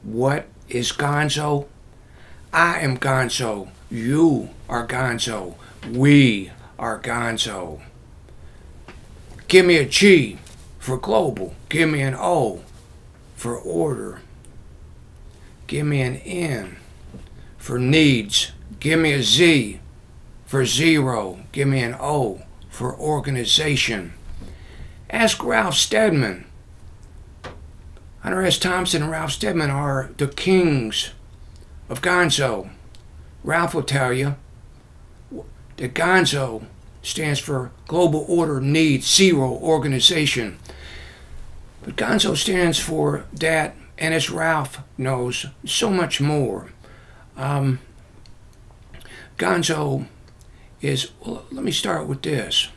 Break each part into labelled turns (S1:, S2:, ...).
S1: What is Gonzo? I am Gonzo. You are Gonzo. We are Gonzo. Give me a G for global. Give me an O for order. Give me an N for needs. Give me a Z for zero. Give me an O for organization. Ask Ralph Steadman. Hunter S. Thompson and Ralph Steadman are the kings of Gonzo. Ralph will tell you that Gonzo stands for Global Order Needs Zero Organization. But Gonzo stands for that, and as Ralph knows, so much more. Gonzo is, well, let me start with this.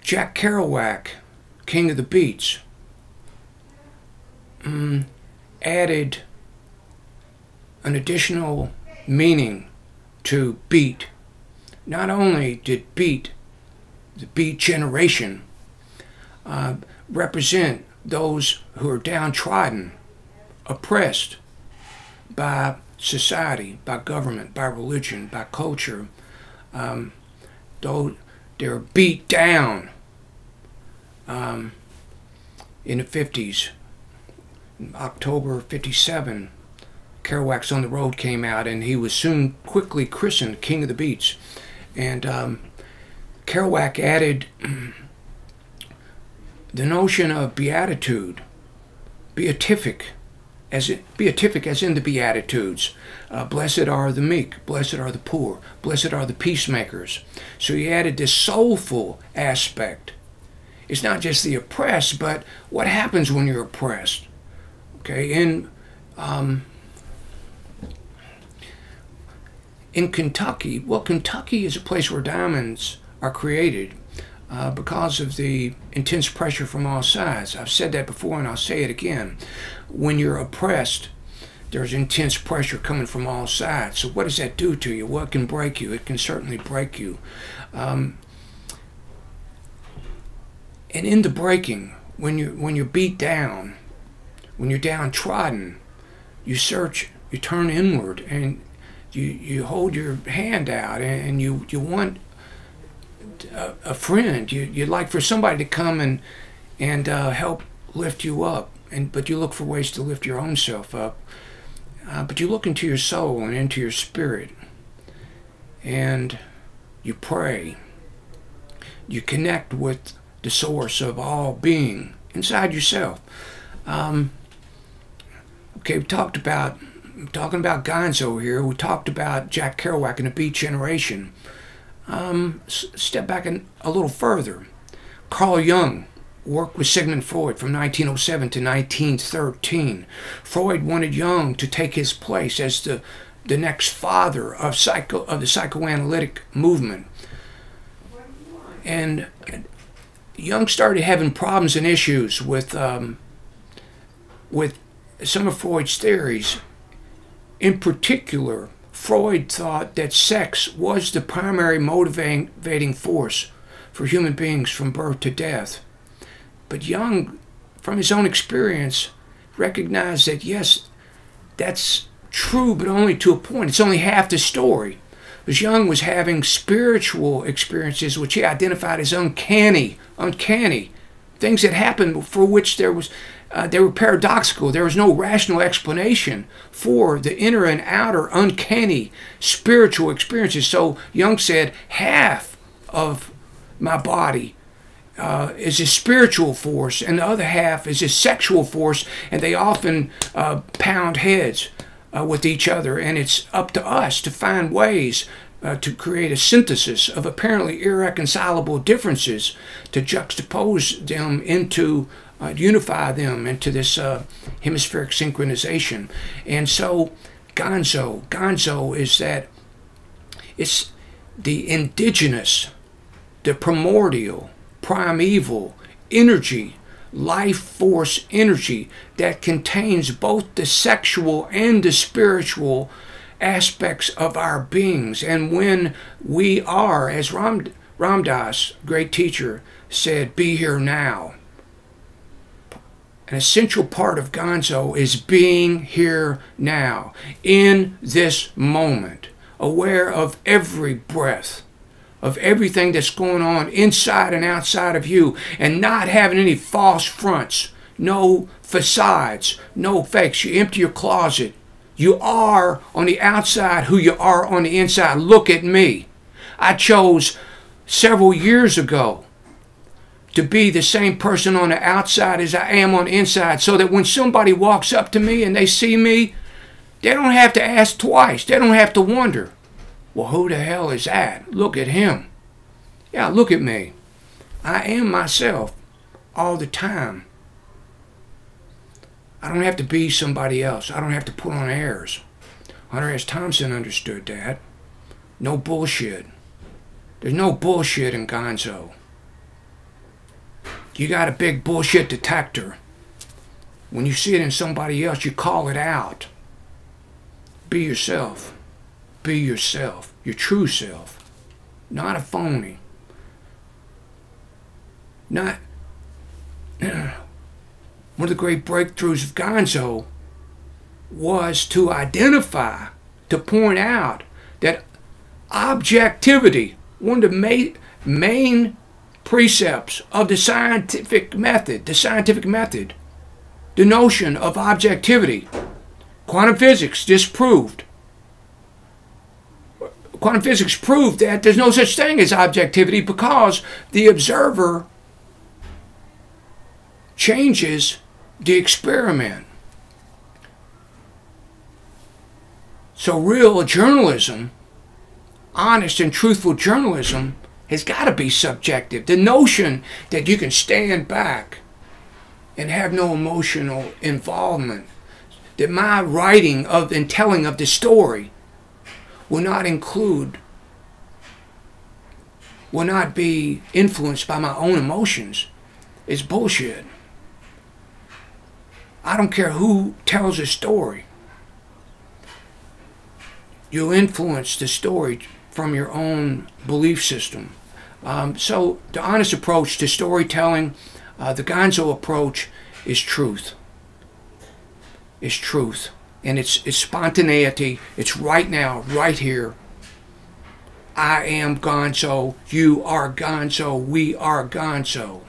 S1: Jack Kerouac, King of the Beats, added an additional meaning to beat. Not only did beat, the beat generation, represent those who are downtrodden, oppressed by society, by government, by religion, by culture, though they're beat down in the 50s. In October 57, Kerouac's On the Road came out, and he was soon quickly christened King of the Beats. And Kerouac added the notion of beatitude, beatific as in the Beatitudes. Blessed are the meek, blessed are the poor, blessed are the peacemakers. So he added this soulful aspect. It's not just the oppressed, but what happens when you're oppressed. Okay, in Kentucky, well, Kentucky is a place where diamonds are created because of the intense pressure from all sides. I've said that before, and I'll say it again. When you're oppressed, there's intense pressure coming from all sides. So what does that do to you? Well, it can break you. It can certainly break you. And in the breaking, when you're beat down, when you're downtrodden, you search, you turn inward, and you hold your hand out, and you want a friend. You'd like for somebody to come and help lift you up, but you look for ways to lift your own self up. But you look into your soul and into your spirit, and you pray. You connect with the source of all being inside yourself. Okay, we talked about, talking about Gonzo here, we talked about Jack Kerouac and the Beat Generation. Step back a little further. Carl Jung worked with Sigmund Freud from 1907 to 1913. Freud wanted Jung to take his place as the next father of the psychoanalytic movement. And Jung started having problems and issues with some of Freud's theories. In particular, Freud thought that sex was the primary motivating force for human beings from birth to death. But Jung, from his own experience, recognized that yes, that's true, but only to a point. It's only half the story. Because Jung was having spiritual experiences which he identified as uncanny, things that happened for which they were paradoxical. There was no rational explanation for the inner and outer uncanny spiritual experiences. So Jung said, half of my body is a spiritual force, and the other half is a sexual force, and they often pound heads with each other, and it's up to us to find ways to create a synthesis of apparently irreconcilable differences, to juxtapose them into, unify them into this hemispheric synchronization. And so Gonzo is that, it's the indigenous, the primordial, primeval energy, life force energy that contains both the sexual and the spiritual aspects of our beings. And when we are, as Ram Dass, great teacher, said, be here now. An essential part of Gonzo is being here now, in this moment, aware of every breath, of everything that's going on inside and outside of you, and not having any false fronts, no facades, no fakes. You empty your closet. You are on the outside who you are on the inside. Look at me. I chose several years ago to be the same person on the outside as I am on the inside, so that when somebody walks up to me and they see me, they don't have to ask twice. They don't have to wonder, well, who the hell is that? Look at him. Yeah, look at me. I am myself all the time. I don't have to be somebody else. I don't have to put on airs. Hunter S. Thompson understood that. No bullshit. There's no bullshit in Gonzo. You got a big bullshit detector. When you see it in somebody else, you call it out. Be yourself. Be yourself. Your true self. Not a phony. Not... One of the great breakthroughs of Gonzo was to identify, to point out that objectivity, one of the main precepts of the scientific method, the notion of objectivity, quantum physics disproved. Quantum physics proved that there's no such thing as objectivity, because the observer changes the experiment. So real journalism, honest and truthful journalism, has got to be subjective. The notion that you can stand back and have no emotional involvement, that my writing of and telling of the story will not be influenced by my own emotions, is bullshit. I don't care who tells a story. You'll influence the story from your own belief system. So the honest approach to storytelling, the Gonzo approach, is truth. It's truth. And it's spontaneity. It's right now, right here. I am Gonzo. You are Gonzo. We are Gonzo.